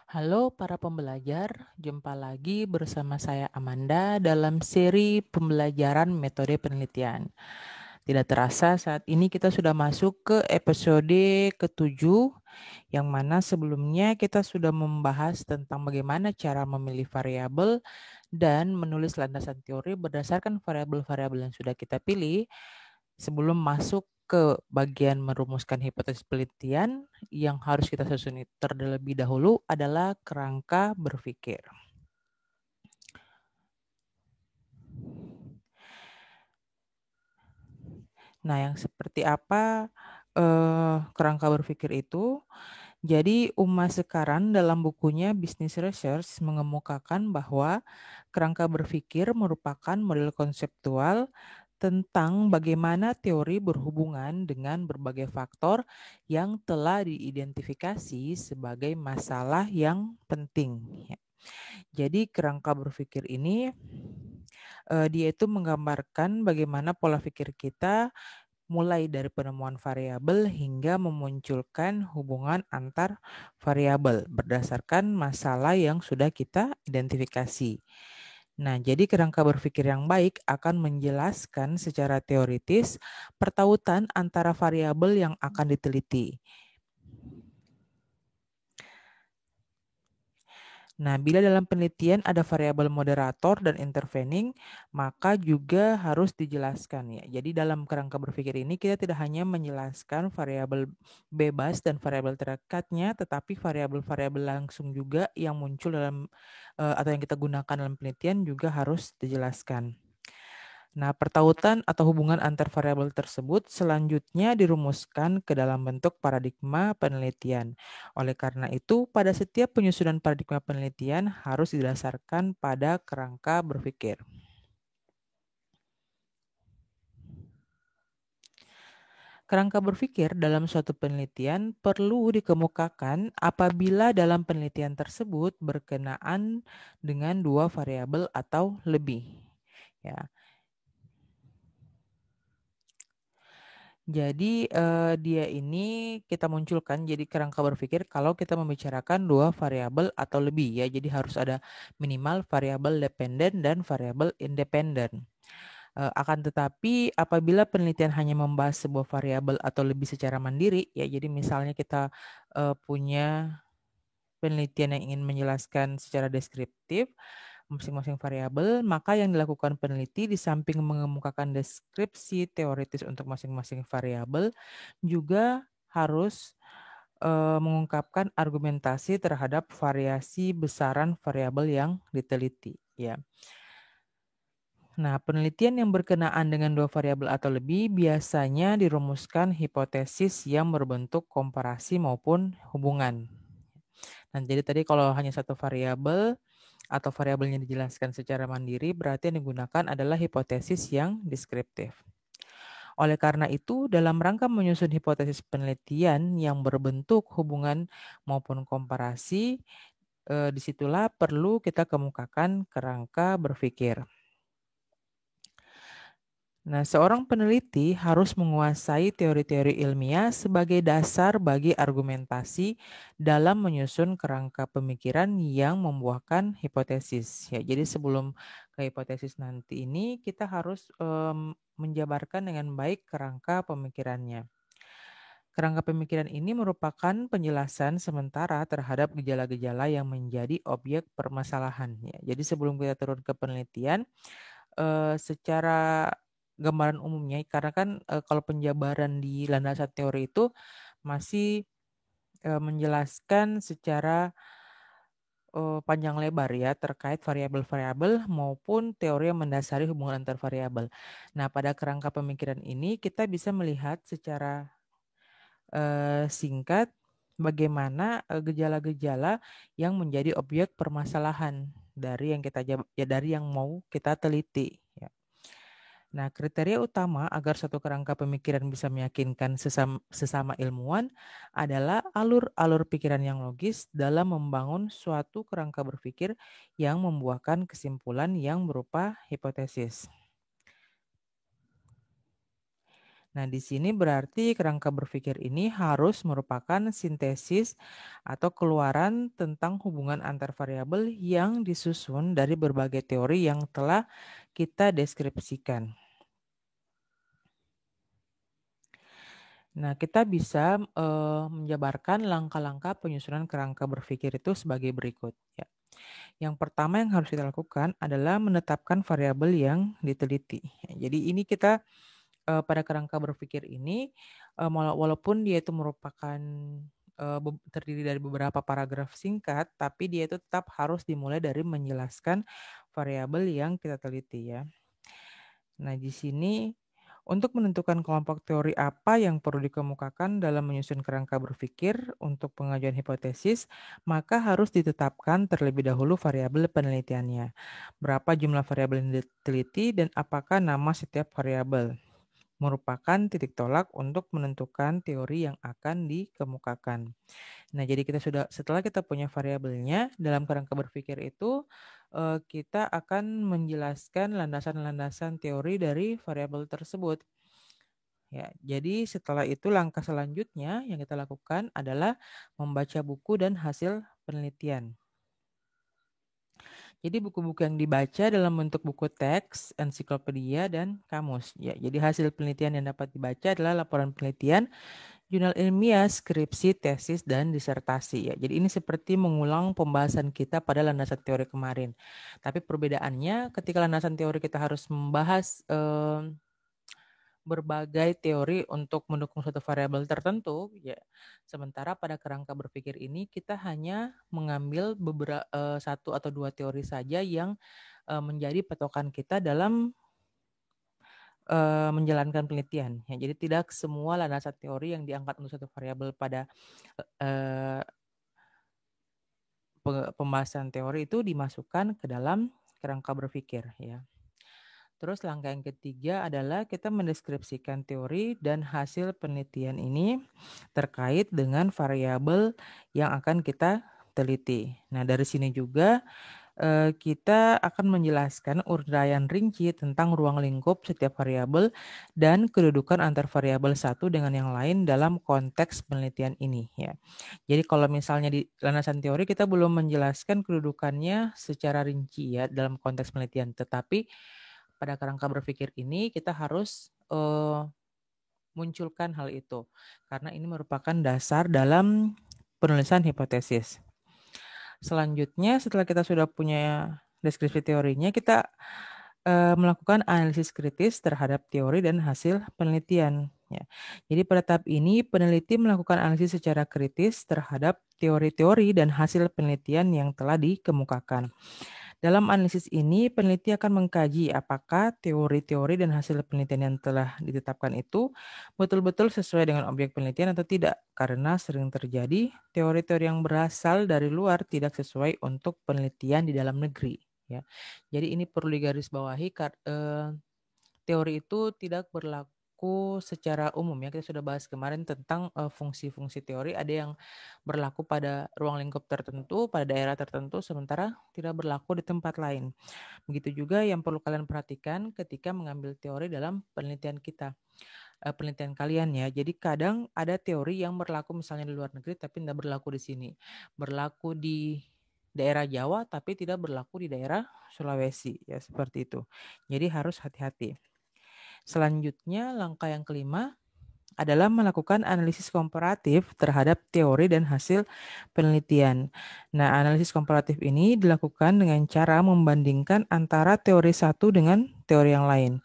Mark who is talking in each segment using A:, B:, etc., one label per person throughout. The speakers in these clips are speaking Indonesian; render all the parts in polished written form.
A: Halo para pembelajar, jumpa lagi bersama saya Amanda dalam seri pembelajaran metode penelitian. Tidak terasa saat ini kita sudah masuk ke episode ke-7, yang mana sebelumnya kita sudah membahas tentang bagaimana cara memilih variabel dan menulis landasan teori berdasarkan variabel-variabel yang sudah kita pilih. Sebelum masuk ke bagian merumuskan hipotesis penelitian, yang harus kita susun terlebih dahulu adalah kerangka berpikir. Nah, yang seperti apa kerangka berpikir itu? Jadi, Uma Sekaran dalam bukunya Business Research mengemukakan bahwa kerangka berpikir merupakan model konseptual tentang bagaimana teori berhubungan dengan berbagai faktor yang telah diidentifikasi sebagai masalah yang penting. Jadi kerangka berpikir ini dia itu menggambarkan bagaimana pola pikir kita mulai dari penemuan variabel hingga memunculkan hubungan antar variabel berdasarkan masalah yang sudah kita identifikasi. Nah, jadi kerangka berpikir yang baik akan menjelaskan secara teoritis pertautan antara variabel yang akan diteliti. Nah, bila dalam penelitian ada variabel moderator dan intervening, maka juga harus dijelaskan ya. Jadi dalam kerangka berpikir ini kita tidak hanya menjelaskan variabel bebas dan variabel terekatnya, tetapi variabel-variabel langsung juga yang muncul dalam atau yang kita gunakan dalam penelitian juga harus dijelaskan. Nah, pertautan atau hubungan antar variabel tersebut selanjutnya dirumuskan ke dalam bentuk paradigma penelitian. Oleh karena itu, pada setiap penyusunan paradigma penelitian harus didasarkan pada kerangka berpikir. Kerangka berpikir dalam suatu penelitian perlu dikemukakan apabila dalam penelitian tersebut berkenaan dengan dua variabel atau lebih. Ya. Jadi dia ini kita munculkan jadi kerangka berpikir kalau kita membicarakan dua variabel atau lebih ya. Jadi harus ada minimal variabel dependen dan variabel independen. Akan tetapi apabila penelitian hanya membahas sebuah variabel atau lebih secara mandiri ya. Jadi misalnya kita punya penelitian yang ingin menjelaskan secara deskriptif masing-masing variabel, maka yang dilakukan peneliti di samping mengemukakan deskripsi teoritis untuk masing-masing variabel, juga harus mengungkapkan argumentasi terhadap variasi besaran variabel yang diteliti. Ya. Nah, penelitian yang berkenaan dengan dua variabel atau lebih biasanya dirumuskan hipotesis yang berbentuk komparasi maupun hubungan. Nah, jadi tadi kalau hanya satu variabel atau variabelnya dijelaskan secara mandiri, berarti yang digunakan adalah hipotesis yang deskriptif. Oleh karena itu, dalam rangka menyusun hipotesis penelitian yang berbentuk hubungan maupun komparasi, disitulah perlu kita kemukakan kerangka berpikir. Nah, seorang peneliti harus menguasai teori-teori ilmiah sebagai dasar bagi argumentasi dalam menyusun kerangka pemikiran yang membuahkan hipotesis. Ya, jadi sebelum ke hipotesis nanti ini kita harus menjabarkan dengan baik kerangka pemikirannya. Kerangka pemikiran ini merupakan penjelasan sementara terhadap gejala-gejala yang menjadi objek permasalahan. Ya, jadi sebelum kita turun ke penelitian, secara gambaran umumnya karena kan kalau penjabaran di landasan teori itu masih menjelaskan secara panjang lebar ya terkait variabel-variabel maupun teori yang mendasari hubungan antar variabel. Nah, pada kerangka pemikiran ini kita bisa melihat secara singkat bagaimana gejala-gejala yang menjadi objek permasalahan dari yang dari yang mau kita teliti. Ya. Nah, kriteria utama agar satu kerangka pemikiran bisa meyakinkan sesama ilmuwan adalah alur-alur pikiran yang logis dalam membangun suatu kerangka berpikir yang membuahkan kesimpulan yang berupa hipotesis. Nah, di sini berarti kerangka berpikir ini harus merupakan sintesis atau keluaran tentang hubungan antar variabel yang disusun dari berbagai teori yang telah kita deskripsikan. Nah, kita bisa menjabarkan langkah-langkah penyusunan kerangka berpikir itu sebagai berikut. Ya. Yang pertama yang harus kita lakukan adalah menetapkan variabel yang diteliti. Ya, jadi ini kita pada kerangka berpikir ini, walaupun dia itu merupakan terdiri dari beberapa paragraf singkat, tapi dia itu tetap harus dimulai dari menjelaskan variabel yang kita teliti ya. Nah, di sini untuk menentukan kelompok teori apa yang perlu dikemukakan dalam menyusun kerangka berpikir untuk pengajuan hipotesis, maka harus ditetapkan terlebih dahulu variabel penelitiannya. Berapa jumlah variabel yang diteliti dan apakah nama setiap variabel merupakan titik tolak untuk menentukan teori yang akan dikemukakan. Nah, jadi setelah kita punya variabelnya dalam kerangka berpikir itu kita akan menjelaskan landasan-landasan teori dari variabel tersebut. Ya, jadi setelah itu langkah selanjutnya yang kita lakukan adalah membaca buku dan hasil penelitian. Jadi buku-buku yang dibaca dalam bentuk buku teks, ensiklopedia, dan kamus. Ya, jadi hasil penelitian yang dapat dibaca adalah laporan penelitian, jurnal ilmiah, skripsi, tesis, dan disertasi. Ya, jadi ini seperti mengulang pembahasan kita pada landasan teori kemarin. Tapi perbedaannya ketika landasan teori kita harus membahas berbagai teori untuk mendukung suatu variabel tertentu, ya. Sementara pada kerangka berpikir ini kita hanya mengambil satu atau dua teori saja yang menjadi patokan kita dalam menjalankan penelitian. Ya, jadi tidak semua landasan teori yang diangkat untuk satu variabel pada pembahasan teori itu dimasukkan ke dalam kerangka berpikir ya. Terus langkah yang ketiga adalah kita mendeskripsikan teori dan hasil penelitian ini terkait dengan variabel yang akan kita teliti. Nah, dari sini juga kita akan menjelaskan uraian rinci tentang ruang lingkup setiap variabel dan kedudukan antar variabel satu dengan yang lain dalam konteks penelitian ini ya. Jadi kalau misalnya di landasan teori kita belum menjelaskan kedudukannya secara rinci ya dalam konteks penelitian, tetapi pada kerangka berpikir ini kita harus munculkan hal itu karena ini merupakan dasar dalam penulisan hipotesis. Selanjutnya setelah kita sudah punya deskripsi teorinya, kita melakukan analisis kritis terhadap teori dan hasil penelitian. Ya. Jadi pada tahap ini peneliti melakukan analisis secara kritis terhadap teori-teori dan hasil penelitian yang telah dikemukakan. Dalam analisis ini, peneliti akan mengkaji apakah teori-teori dan hasil penelitian yang telah ditetapkan itu betul-betul sesuai dengan objek penelitian atau tidak. Karena sering terjadi teori-teori yang berasal dari luar tidak sesuai untuk penelitian di dalam negeri. Ya. Jadi ini perlu digarisbawahi, teori itu tidak berlaku secara umum ya. Kita sudah bahas kemarin tentang fungsi-fungsi teori. Ada yang berlaku pada ruang lingkup tertentu, pada daerah tertentu, sementara tidak berlaku di tempat lain. Begitu juga yang perlu kalian perhatikan ketika mengambil teori dalam penelitian kita. Penelitian kalian ya. Jadi kadang ada teori yang berlaku misalnya di luar negeri tapi tidak berlaku di sini. Berlaku di daerah Jawa tapi tidak berlaku di daerah Sulawesi ya, seperti itu. Jadi harus hati-hati. Selanjutnya, langkah yang kelima adalah melakukan analisis komparatif terhadap teori dan hasil penelitian. Nah, analisis komparatif ini dilakukan dengan cara membandingkan antara teori satu dengan teori yang lain.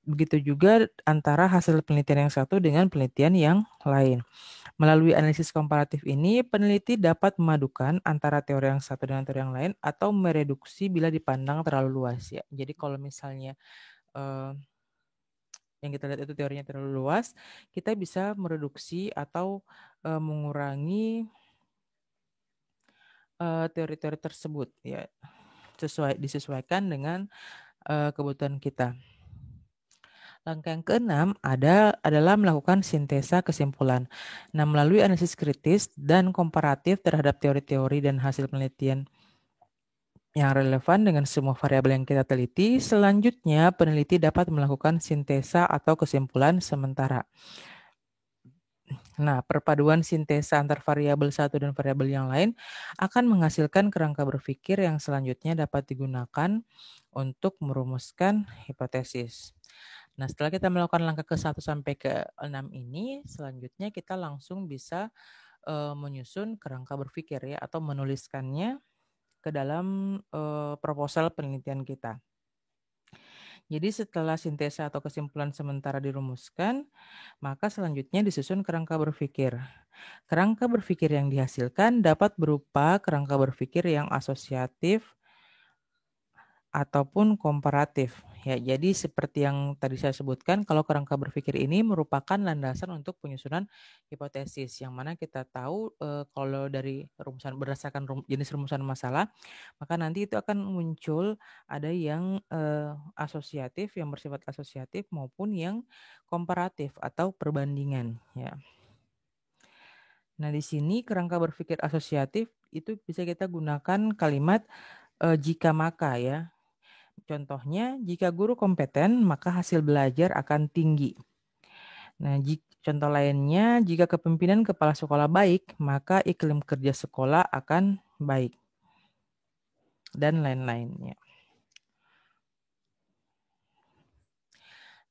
A: Begitu juga antara hasil penelitian yang satu dengan penelitian yang lain. Melalui analisis komparatif ini, peneliti dapat memadukan antara teori yang satu dengan teori yang lain atau mereduksi bila dipandang terlalu luas ya. Jadi kalau misalnya yang kita lihat itu teorinya terlalu luas, kita bisa mereduksi atau mengurangi teori-teori tersebut ya, disesuaikan dengan kebutuhan kita. Langkah yang keenam adalah melakukan sintesa kesimpulan. Nah, melalui analisis kritis dan komparatif terhadap teori-teori dan hasil penelitian yang relevan dengan semua variabel yang kita teliti. Selanjutnya, peneliti dapat melakukan sintesa atau kesimpulan sementara. Nah, perpaduan sintesa antar variabel satu dan variabel yang lain akan menghasilkan kerangka berpikir yang selanjutnya dapat digunakan untuk merumuskan hipotesis. Nah, setelah kita melakukan langkah ke-1 sampai ke-6 ini, selanjutnya kita langsung bisa menyusun kerangka berpikir ya, atau menuliskannya ke dalam proposal penelitian kita. Jadi setelah sintesa atau kesimpulan sementara dirumuskan, maka selanjutnya disusun kerangka berpikir. Kerangka berpikir yang dihasilkan dapat berupa kerangka berpikir yang asosiatif ataupun komparatif. Ya, jadi seperti yang tadi saya sebutkan, kalau kerangka berpikir ini merupakan landasan untuk penyusunan hipotesis, yang mana kita tahu kalau dari rumusan berdasarkan jenis rumusan masalah, maka nanti itu akan muncul ada yang asosiatif, yang bersifat asosiatif maupun yang komparatif atau perbandingan. Ya. Nah, di sini kerangka berpikir asosiatif itu bisa kita gunakan kalimat jika maka ya. Contohnya, jika guru kompeten, maka hasil belajar akan tinggi. Nah, contoh lainnya, jika kepemimpinan kepala sekolah baik, maka iklim kerja sekolah akan baik. Dan lain-lainnya.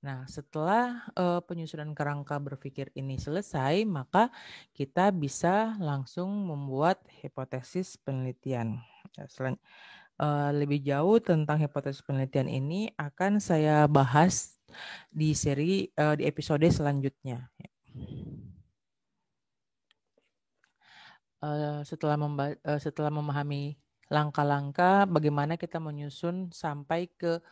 A: Nah, setelah penyusunan kerangka berpikir ini selesai, maka kita bisa langsung membuat hipotesis penelitian. Lebih jauh tentang hipotesis penelitian ini akan saya bahas di di episode selanjutnya. Setelah memahami langkah-langkah bagaimana kita menyusun sampai ke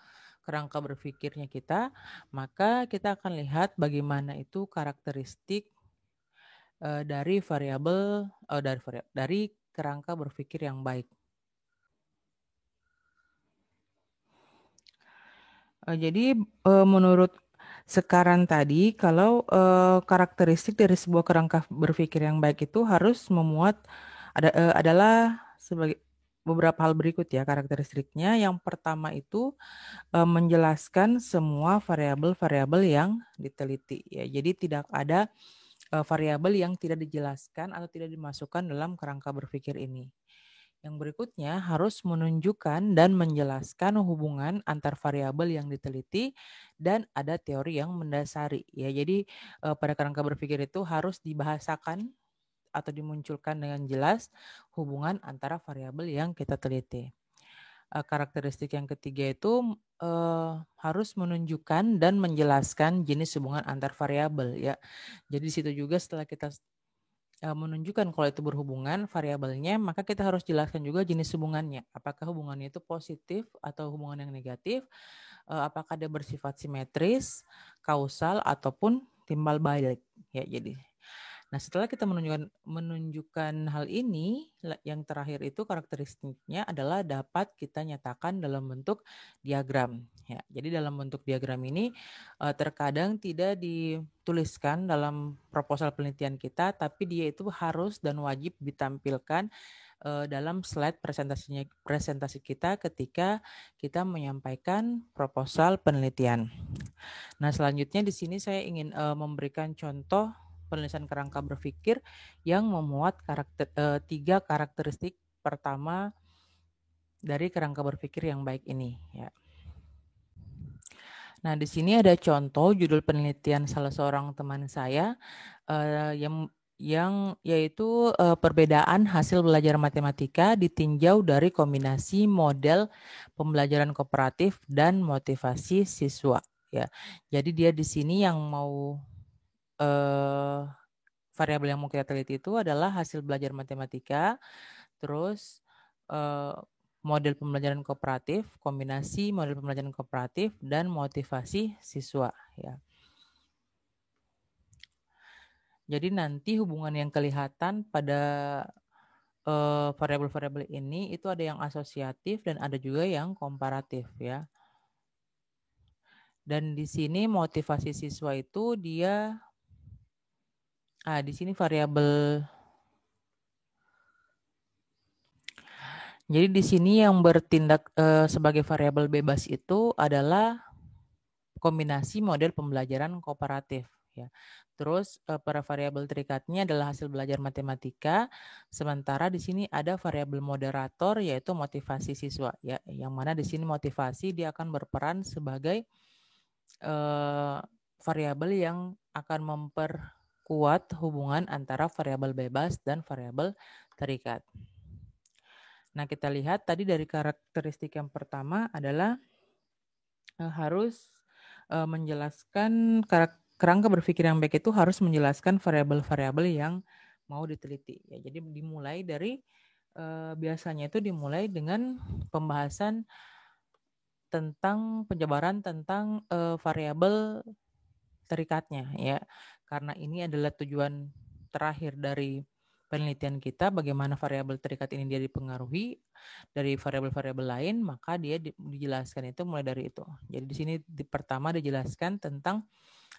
A: kerangka berpikirnya kita, maka kita akan lihat bagaimana itu karakteristik dari dari kerangka berpikir yang baik. Jadi menurut sekarang tadi, kalau karakteristik dari sebuah kerangka berpikir yang baik itu harus memuat adalah sebagai beberapa hal berikut ya karakteristiknya. Yang pertama itu menjelaskan semua variabel-variabel yang diteliti ya. Jadi tidak ada variabel yang tidak dijelaskan atau tidak dimasukkan dalam kerangka berpikir ini. Yang berikutnya harus menunjukkan dan menjelaskan hubungan antar variabel yang diteliti dan ada teori yang mendasari. Ya, jadi pada kerangka berpikir itu harus dibahasakan atau dimunculkan dengan jelas hubungan antara variabel yang kita teliti. Karakteristik yang ketiga itu harus menunjukkan dan menjelaskan jenis hubungan antar variabel ya. Jadi di situ juga setelah kita menunjukkan kalau itu berhubungan variabelnya, maka kita harus jelaskan juga jenis hubungannya. Apakah hubungannya itu positif atau hubungan yang negatif, apakah dia bersifat simetris, kausal, ataupun timbal balik. Ya, jadi. Nah, setelah kita menunjukkan hal ini, yang terakhir itu karakteristiknya adalah dapat kita nyatakan dalam bentuk diagram. Ya, jadi dalam bentuk diagram ini terkadang tidak dituliskan dalam proposal penelitian kita, tapi dia itu harus dan wajib ditampilkan dalam slide presentasi kita ketika kita menyampaikan proposal penelitian. Nah, selanjutnya di sini saya ingin memberikan contoh penulisan kerangka berpikir yang memuat 3 karakteristik pertama dari kerangka berpikir yang baik ini ya. Nah, di sini ada contoh judul penelitian salah seorang teman saya yang yaitu perbedaan hasil belajar matematika ditinjau dari kombinasi model pembelajaran kooperatif dan motivasi siswa ya. Jadi dia di sini yang mau variabel yang mau kita teliti itu adalah hasil belajar matematika, terus model pembelajaran kooperatif, kombinasi model pembelajaran kooperatif dan motivasi siswa ya. Jadi nanti hubungan yang kelihatan pada variabel-variabel ini itu ada yang asosiatif dan ada juga yang komparatif ya. Dan di sini motivasi siswa itu dia di sini variabel. Jadi di sini yang bertindak sebagai variabel bebas itu adalah kombinasi model pembelajaran kooperatif ya. Terus para variabel terikatnya adalah hasil belajar matematika. Sementara di sini ada variabel moderator yaitu motivasi siswa ya. Yang mana di sini motivasi dia akan berperan sebagai variabel yang akan memperkuat hubungan antara variabel bebas dan variabel terikat. Nah, kita lihat tadi dari karakteristik yang pertama adalah harus menjelaskan kerangka berpikir yang baik itu harus menjelaskan variabel-variabel yang mau diteliti. Ya, jadi dimulai dari biasanya itu dimulai dengan pembahasan tentang penjabaran tentang variabel terikatnya ya. Karena ini adalah tujuan terakhir dari penelitian kita, bagaimana variabel terikat ini dia dipengaruhi dari variabel-variabel lain, maka dia dijelaskan itu mulai dari itu. Jadi di sini pertama dijelaskan tentang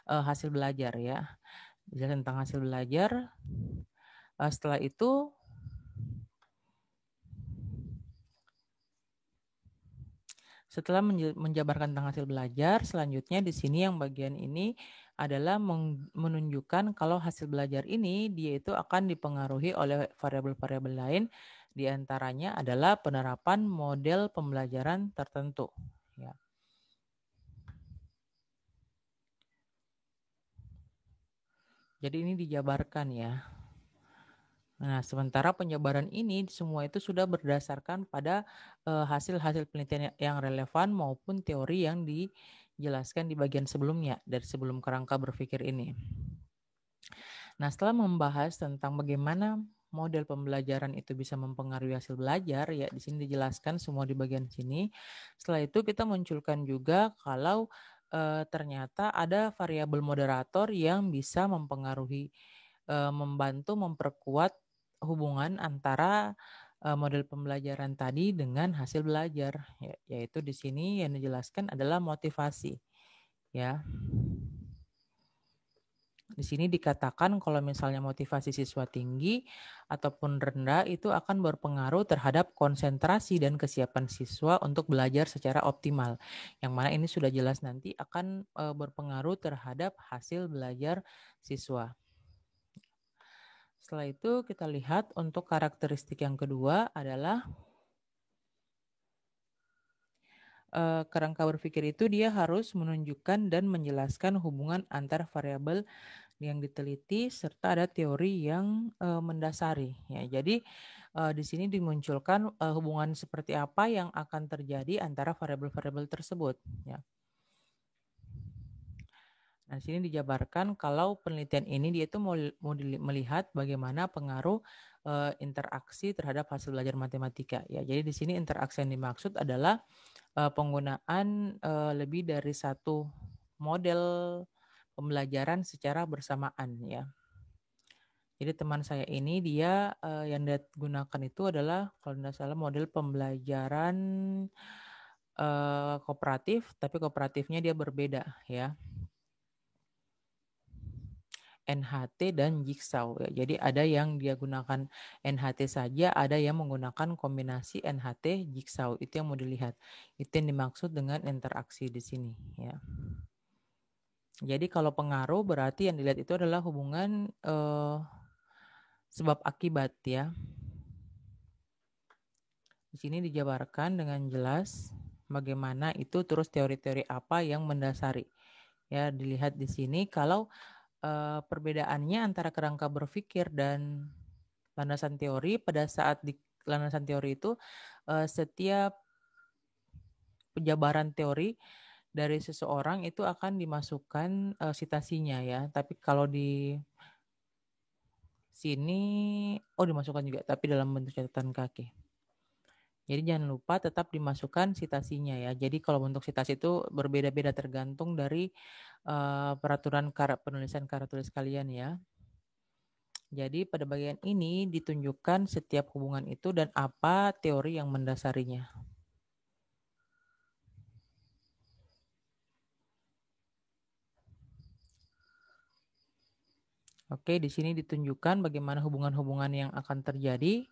A: hasil belajar ya. Dijelaskan tentang hasil belajar. Setelah itu setelah menjabarkan tentang hasil belajar, selanjutnya di sini yang bagian ini adalah menunjukkan kalau hasil belajar ini dia itu akan dipengaruhi oleh variabel-variabel lain, diantaranya adalah penerapan model pembelajaran tertentu. Ya. Jadi ini dijabarkan ya. Nah, sementara penjabaran ini semua itu sudah berdasarkan pada hasil-hasil penelitian yang relevan maupun teori yang dijelaskan di bagian sebelumnya dari sebelum kerangka berpikir ini. Nah, setelah membahas tentang bagaimana model pembelajaran itu bisa mempengaruhi hasil belajar, ya di sini dijelaskan semua di bagian sini. Setelah itu kita munculkan juga kalau ternyata ada variabel moderator yang bisa mempengaruhi, membantu memperkuat hubungan antara model pembelajaran tadi dengan hasil belajar, yaitu di sini yang dijelaskan adalah motivasi, ya. Di sini dikatakan kalau misalnya motivasi siswa tinggi ataupun rendah itu akan berpengaruh terhadap konsentrasi dan kesiapan siswa untuk belajar secara optimal. Yang mana ini sudah jelas nanti akan berpengaruh terhadap hasil belajar siswa. Setelah itu kita lihat untuk karakteristik yang kedua adalah kerangka berpikir itu dia harus menunjukkan dan menjelaskan hubungan antar variabel yang diteliti serta ada teori yang mendasari ya. Jadi di sini dimunculkan hubungan seperti apa yang akan terjadi antara variabel-variabel tersebut ya. Nah, di sini dijabarkan kalau penelitian ini dia itu mau melihat bagaimana pengaruh interaksi terhadap hasil belajar matematika ya. Jadi di sini interaksi yang dimaksud adalah penggunaan lebih dari satu model pembelajaran secara bersamaan ya. Jadi teman saya ini dia yang dia gunakan itu adalah kalau tidak salah model pembelajaran kooperatif, tapi kooperatifnya dia berbeda ya. NHT dan Jigsaw. Ya. Jadi ada yang dia gunakan NHT saja, ada yang menggunakan kombinasi NHT Jigsaw. Itu yang mau dilihat. Itu yang dimaksud dengan interaksi di sini. Ya. Jadi kalau pengaruh berarti yang dilihat itu adalah hubungan sebab akibat ya. Di sini dijabarkan dengan jelas bagaimana itu terus teori-teori apa yang mendasari. Ya, dilihat di sini kalau perbedaannya antara kerangka berpikir dan landasan teori pada saat di landasan teori itu setiap penjabaran teori dari seseorang itu akan dimasukkan sitasinya ya. Tapi kalau di sini dimasukkan juga tapi dalam bentuk catatan kaki. Jadi jangan lupa tetap dimasukkan sitasinya ya. Jadi kalau bentuk sitasi itu berbeda-beda tergantung dari peraturan penulisan karya tulis kalian ya. Jadi pada bagian ini ditunjukkan setiap hubungan itu dan apa teori yang mendasarinya. Oke, di sini ditunjukkan bagaimana hubungan-hubungan yang akan terjadi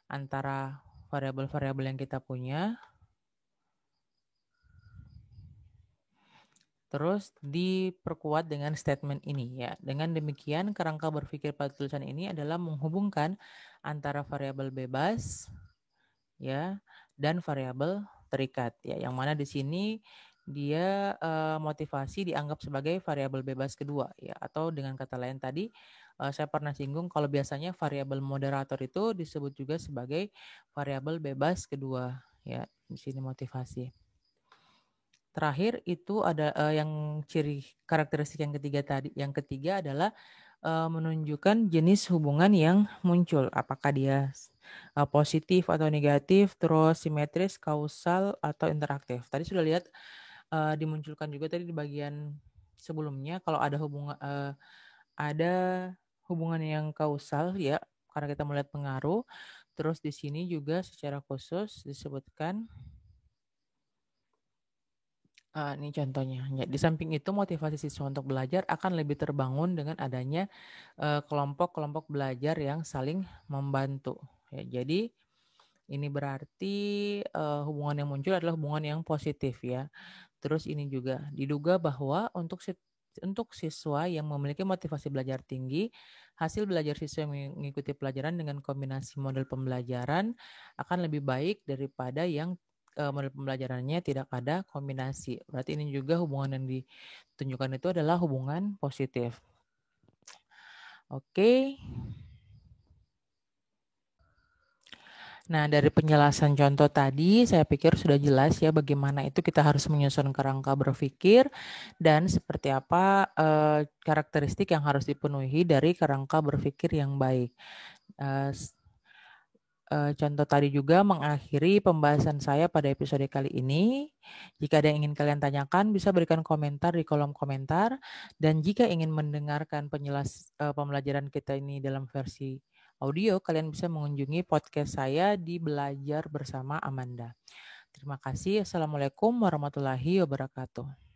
A: antara variabel-variabel yang kita punya. Terus diperkuat dengan statement ini ya. Dengan demikian kerangka berpikir pada tulisan ini adalah menghubungkan antara variabel bebas ya dan variabel terikat ya. Yang mana di sini dia motivasi dianggap sebagai variabel bebas kedua ya, atau dengan kata lain tadi saya pernah singgung kalau biasanya variabel moderator itu disebut juga sebagai variabel bebas kedua ya. Di sini motivasi. Terakhir itu ada yang ciri karakteristik yang ketiga tadi. Yang ketiga adalah menunjukkan jenis hubungan yang muncul. Apakah dia positif atau negatif, terus simetris, kausal, atau interaktif. Tadi sudah lihat dimunculkan juga tadi di bagian sebelumnya kalau ada hubungan yang kausal ya, karena kita melihat pengaruh. Terus di sini juga secara khusus disebutkan ini contohnya. Ya, di samping itu motivasi siswa untuk belajar akan lebih terbangun dengan adanya kelompok-kelompok belajar yang saling membantu. Ya, jadi ini berarti hubungan yang muncul adalah hubungan yang positif ya. Terus ini juga diduga bahwa untuk siswa yang memiliki motivasi belajar tinggi, hasil belajar siswa yang mengikuti pelajaran dengan kombinasi model pembelajaran akan lebih baik daripada yang model pembelajarannya tidak ada kombinasi. Berarti ini juga hubungan yang ditunjukkan itu adalah hubungan positif. Oke. Nah, dari penjelasan contoh tadi, saya pikir sudah jelas ya bagaimana itu kita harus menyusun kerangka berpikir dan seperti apa karakteristik yang harus dipenuhi dari kerangka berpikir yang baik. Contoh tadi juga mengakhiri pembahasan saya pada episode kali ini. Jika ada yang ingin kalian tanyakan, bisa berikan komentar di kolom komentar. Dan jika ingin mendengarkan pembelajaran kita ini dalam versi audio, kalian bisa mengunjungi podcast saya di Belajar Bersama Amanda. Terima kasih. Assalamualaikum warahmatullahi wabarakatuh.